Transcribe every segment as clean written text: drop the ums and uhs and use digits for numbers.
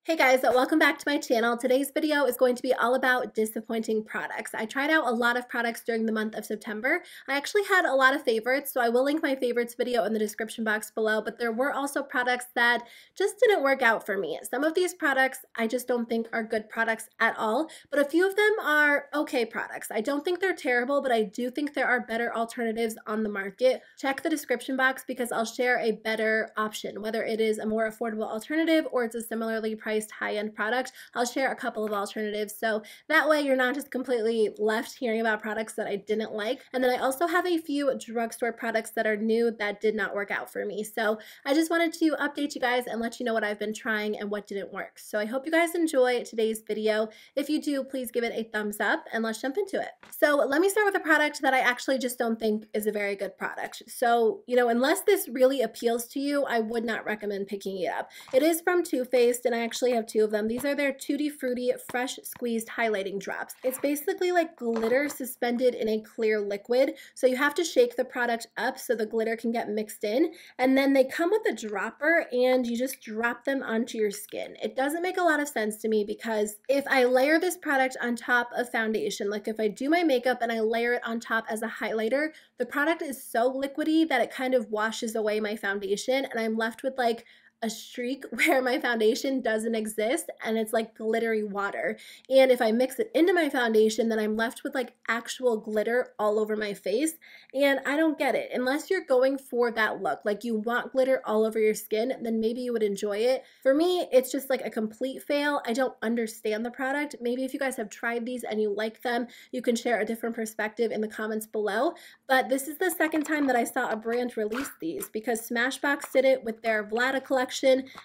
Hey guys, welcome back to my channel. Today's video is going to be all about disappointing products. I tried out a lot of products during the month of September. I actually had a lot of favorites, so I will link my favorites video in the description box below, but there were also products that just didn't work out for me. Some of these products I just don't think are good products at all, but a few of them are okay products. I don't think they're terrible, but I do think there are better alternatives on the market. Check the description box because I'll share a better option, whether it is a more affordable alternative or it's a similarly priced high-end product. I'll share a couple of alternatives so that way you're not just completely left hearing about products that I didn't like. And then I also have a few drugstore products that are new that did not work out for me. So I just wanted to update you guys and let you know what I've been trying and what didn't work. So I hope you guys enjoy today's video. If you do, please give it a thumbs up and let's jump into it. So let me start with a product that I actually just don't think is a very good product. So, unless this really appeals to you, I would not recommend picking it up. It is from Too Faced and I actually have two of them. These are their Tutti Frutti Fresh Squeezed Highlighting Drops. It's basically like glitter suspended in a clear liquid. So you have to shake the product up so the glitter can get mixed in. And then they come with a dropper and you just drop them onto your skin. It doesn't make a lot of sense to me because if I layer this product on top of foundation, like if I do my makeup and I layer it on top as a highlighter, the product is so liquidy that it kind of washes away my foundation and I'm left with like a streak where my foundation doesn't exist and it's like glittery water. And if I mix it into my foundation, then I'm left with like actual glitter all over my face. And I don't get it. Unless you're going for that look, like you want glitter all over your skin, then maybe you would enjoy it. For me, it's just like a complete fail. I don't understand the product. Maybe if you guys have tried these and you like them, you can share a different perspective in the comments below. But this is the second time that I saw a brand release these because Smashbox did it with their Vlada collection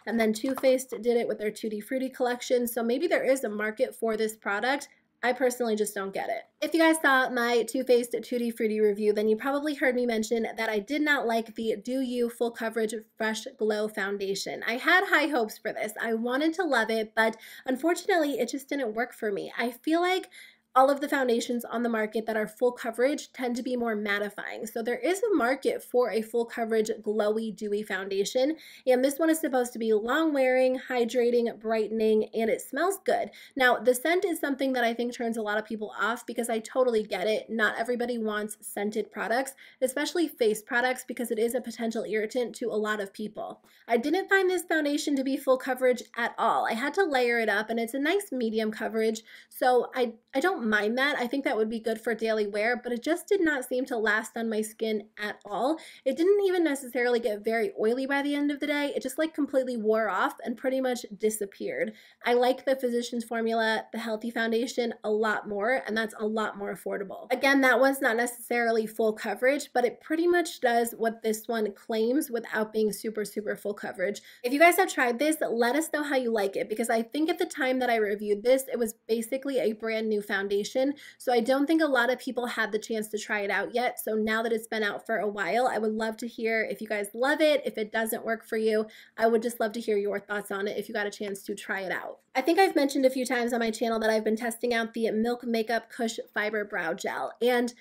and then Too Faced did it with their Tutti Frutti collection. So maybe there is a market for this product. I personally just don't get it. If you guys saw my Too Faced Tutti Frutti review, then you probably heard me mention that I did not like the Do You Full Coverage Fresh Glow Foundation. I had high hopes for this. I wanted to love it, but unfortunately it just didn't work for me. I feel like all of the foundations on the market that are full coverage tend to be more mattifying. So there is a market for a full coverage glowy dewy foundation. And this one is supposed to be long wearing, hydrating, brightening, and it smells good. Now the scent is something that I think turns a lot of people off because I totally get it. Not everybody wants scented products, especially face products because it is a potential irritant to a lot of people. I didn't find this foundation to be full coverage at all. I had to layer it up and it's a nice medium coverage. So I don't mind that. I think that would be good for daily wear, but it just did not seem to last on my skin at all. It didn't even necessarily get very oily by the end of the day. It just like completely wore off and pretty much disappeared. I like the Physicians Formula, the Healthy Foundation a lot more, and that's a lot more affordable. Again, that one's not necessarily full coverage, but it pretty much does what this one claims without being super full coverage. If you guys have tried this, let us know how you like it because I think at the time that I reviewed this, it was basically a brand new foundation. So I don't think a lot of people had the chance to try it out yet. So now that it's been out for a while, I would love to hear if you guys love it. If it doesn't work for you, I would just love to hear your thoughts on it if you got a chance to try it out. I think I've mentioned a few times on my channel that I've been testing out the Milk Makeup KUSH Fiber Brow Gel. And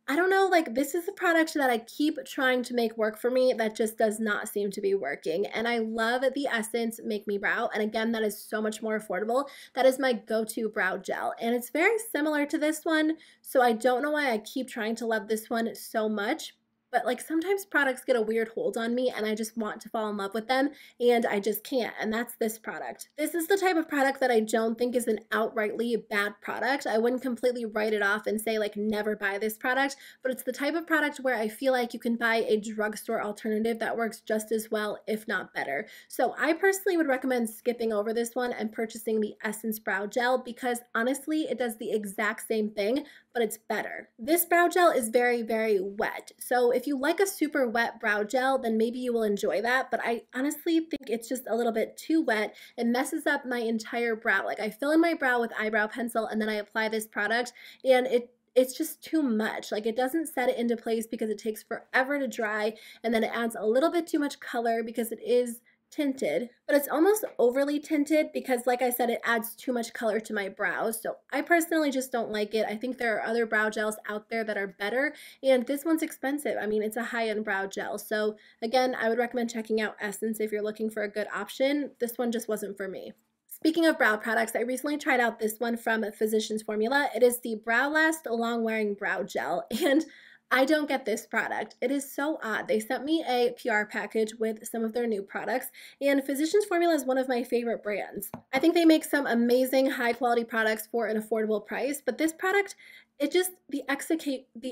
I don't know, like this is a product that I keep trying to make work for me that just does not seem to be working. And I love the Essence Make Me Brow. And again, that is so much more affordable. That is my go-to brow gel. And it's very similar to this one. So I don't know why I keep trying to love this one so much. But like sometimes products get a weird hold on me and I just want to fall in love with them and I just can't, and that's this product. This is the type of product that I don't think is an outrightly bad product. I wouldn't completely write it off and say like never buy this product, but it's the type of product where I feel like you can buy a drugstore alternative that works just as well, if not better. So I personally would recommend skipping over this one and purchasing the Essence Brow Gel because honestly, it does the exact same thing, but it's better. This brow gel is very wet. So if you like a super wet brow gel, then maybe you will enjoy that. But I honestly think it's just a little bit too wet. It messes up my entire brow. Like I fill in my brow with eyebrow pencil and then I apply this product and it's just too much. Like it doesn't set it into place because it takes forever to dry and then it adds a little bit too much color because it is tinted, but it's almost overly tinted because like I said, it adds too much color to my brows. So I personally just don't like it. I think there are other brow gels out there that are better and this one's expensive. I mean, it's a high-end brow gel. So again, I would recommend checking out Essence if you're looking for a good option. This one just wasn't for me. Speaking of brow products, I recently tried out this one from Physicians Formula. It is the Brow Last Long Wearing Brow Gel, and I don't get this product. It is so odd. They sent me a PR package with some of their new products, and Physicians Formula is one of my favorite brands. I think they make some amazing high quality products for an affordable price, but this product, it just, the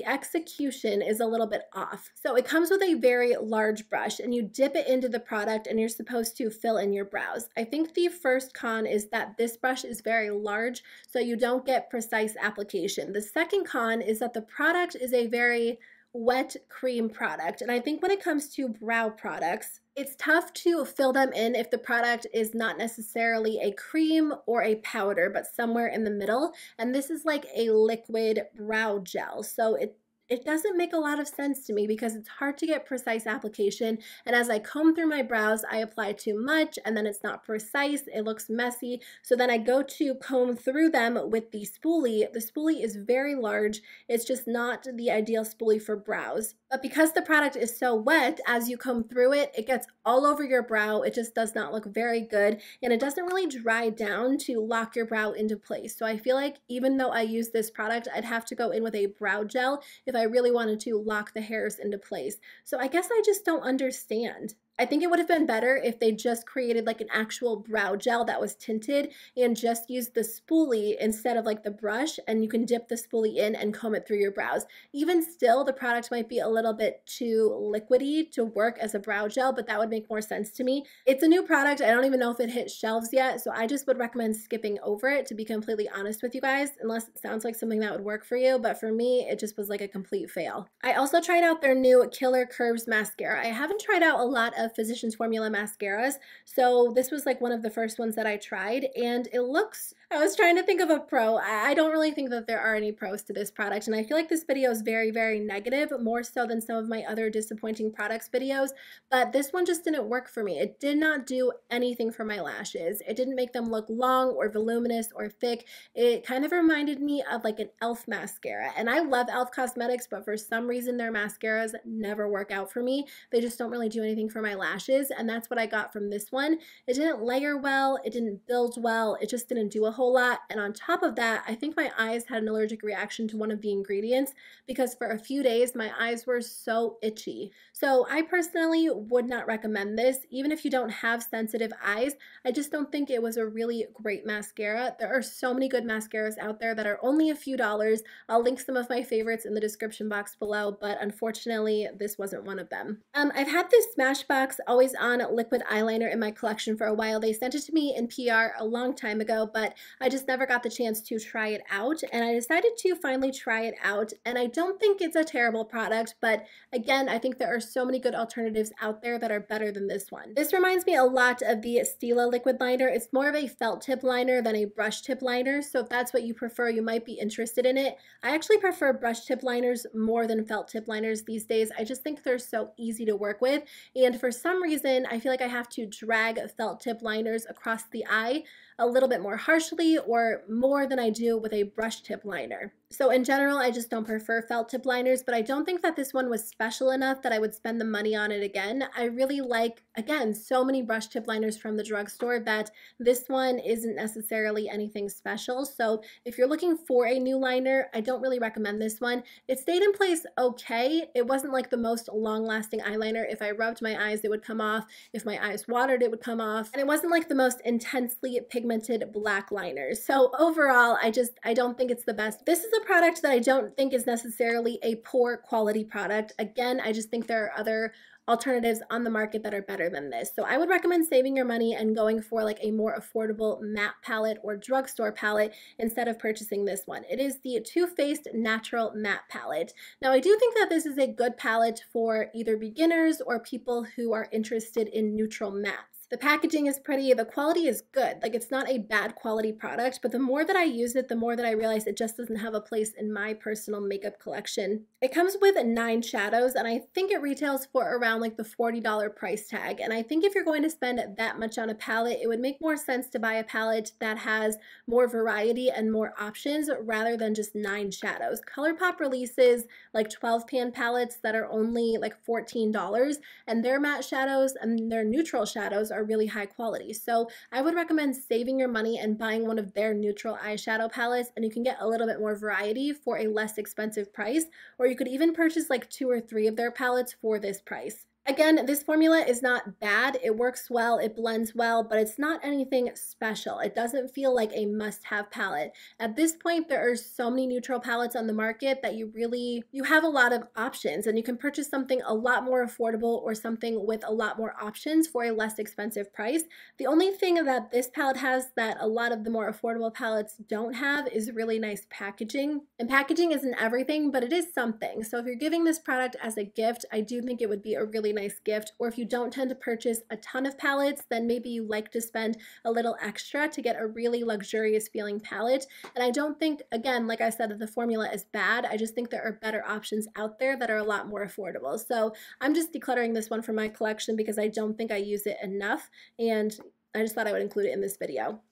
execution is a little bit off. So it comes with a very large brush and you dip it into the product and you're supposed to fill in your brows. I think the first con is that this brush is very large, so you don't get precise application. The second con is that the product is a very wet cream product. And I think when it comes to brow products, it's tough to fill them in if the product is not necessarily a cream or a powder, but somewhere in the middle. And this is like a liquid brow gel. So it doesn't make a lot of sense to me because it's hard to get precise application. And as I comb through my brows, I apply too much and then it's not precise. It looks messy. So then I go to comb through them with the spoolie. The spoolie is very large. It's just not the ideal spoolie for brows. But because the product is so wet, as you comb through it, it gets all over your brow. It just does not look very good. And it doesn't really dry down to lock your brow into place. So I feel like even though I use this product, I'd have to go in with a brow gel if I really wanted to lock the hairs into place. So I guess I just don't understand. I think it would have been better if they just created like an actual brow gel that was tinted and just used the spoolie instead of like the brush, and you can dip the spoolie in and comb it through your brows. Even still, the product might be a little bit too liquidy to work as a brow gel, but that would make more sense to me. It's a new product. I don't even know if it hit shelves yet, so I just would recommend skipping over it, to be completely honest with you guys, unless it sounds like something that would work for you. But for me, it just was like a complete fail. I also tried out their new Killer Curves mascara. I haven't tried out a lot of Physicians Formula mascaras, so this was like one of the first ones that I tried, and it looks, I was trying to think of a pro. I don't really think that there are any pros to this product, and I feel like this video is very, very negative, more so than some of my other disappointing products videos, but this one just didn't work for me. It did not do anything for my lashes. It didn't make them look long or voluminous or thick. It kind of reminded me of like an e.l.f. mascara, and I love e.l.f. cosmetics, but for some reason their mascaras never work out for me. They just don't really do anything for my lashes, and that's what I got from this one. It didn't layer well, it didn't build well, it just didn't do a whole lot, and on top of that, I think my eyes had an allergic reaction to one of the ingredients because for a few days my eyes were so itchy. So I personally would not recommend this. Even if you don't have sensitive eyes, I just don't think it was a really great mascara. There are so many good mascaras out there that are only a few dollars. I'll link some of my favorites in the description box below, but unfortunately this wasn't one of them. I've had this Smashbox Always On liquid eyeliner in my collection for a while. They sent it to me in PR a long time ago, but I just never got the chance to try it out, and I decided to finally try it out, and I don't think it's a terrible product, but again, I think there are so many good alternatives out there that are better than this one. This reminds me a lot of the Stila liquid liner. It's more of a felt tip liner than a brush tip liner, so if that's what you prefer, you might be interested in it. I actually prefer brush tip liners more than felt tip liners these days. I just think they're so easy to work with, and for some reason, I feel like I have to drag felt tip liners across the eye a little bit more harshly or more than I do with a brush tip liner. So in general, I just don't prefer felt tip liners, but I don't think that this one was special enough that I would spend the money on it again. I really like, again, so many brush tip liners from the drugstore that this one isn't necessarily anything special. So if you're looking for a new liner, I don't really recommend this one. It stayed in place okay. It wasn't like the most long-lasting eyeliner. If I rubbed my eyes, it would come off. If my eyes watered, it would come off. And it wasn't like the most intensely pigmented black liners. So overall, I don't think it's the best. This is a product that I don't think is necessarily a poor quality product. Again, I just think there are other alternatives on the market that are better than this. So I would recommend saving your money and going for like a more affordable matte palette or drugstore palette instead of purchasing this one. It is the Too Faced Natural Matte Palette. Now I do think that this is a good palette for either beginners or people who are interested in neutral mattes. The packaging is pretty, the quality is good. Like, it's not a bad quality product, but the more that I use it, the more that I realize it just doesn't have a place in my personal makeup collection. It comes with 9 shadows, and I think it retails for around like the $40 price tag. And I think if you're going to spend that much on a palette, it would make more sense to buy a palette that has more variety and more options rather than just 9 shadows. ColourPop releases like 12-pan palettes that are only like $14, and their matte shadows and their neutral shadows are are really high quality. So I would recommend saving your money and buying one of their neutral eyeshadow palettes, and you can get a little bit more variety for a less expensive price, or you could even purchase like 2 or 3 of their palettes for this price. Again, this formula is not bad. It works well, it blends well, but it's not anything special. It doesn't feel like a must-have palette. At this point, there are so many neutral palettes on the market that you have a lot of options, and you can purchase something a lot more affordable or something with a lot more options for a less expensive price. The only thing that this palette has that a lot of the more affordable palettes don't have is really nice packaging. And packaging isn't everything, but it is something. So if you're giving this product as a gift, I do think it would be a really nice gift. Or if you don't tend to purchase a ton of palettes, then maybe you like to spend a little extra to get a really luxurious feeling palette. And I don't think, again, like I said, that the formula is bad. I just think there are better options out there that are a lot more affordable. So I'm just decluttering this one from my collection because I don't think I use it enough, and I just thought I would include it in this video.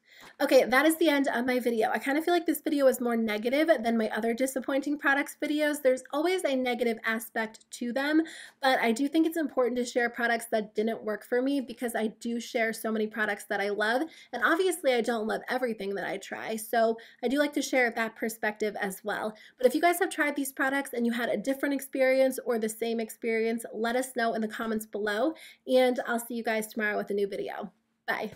Okay, that is the end of my video. I kind of feel like this video is more negative than my other disappointing products videos. There's always a negative aspect to them, but I do think it's important to share products that didn't work for me because I do share so many products that I love, and obviously I don't love everything that I try, so I do like to share that perspective as well. But if you guys have tried these products and you had a different experience or the same experience, let us know in the comments below, and I'll see you guys tomorrow with a new video. Bye.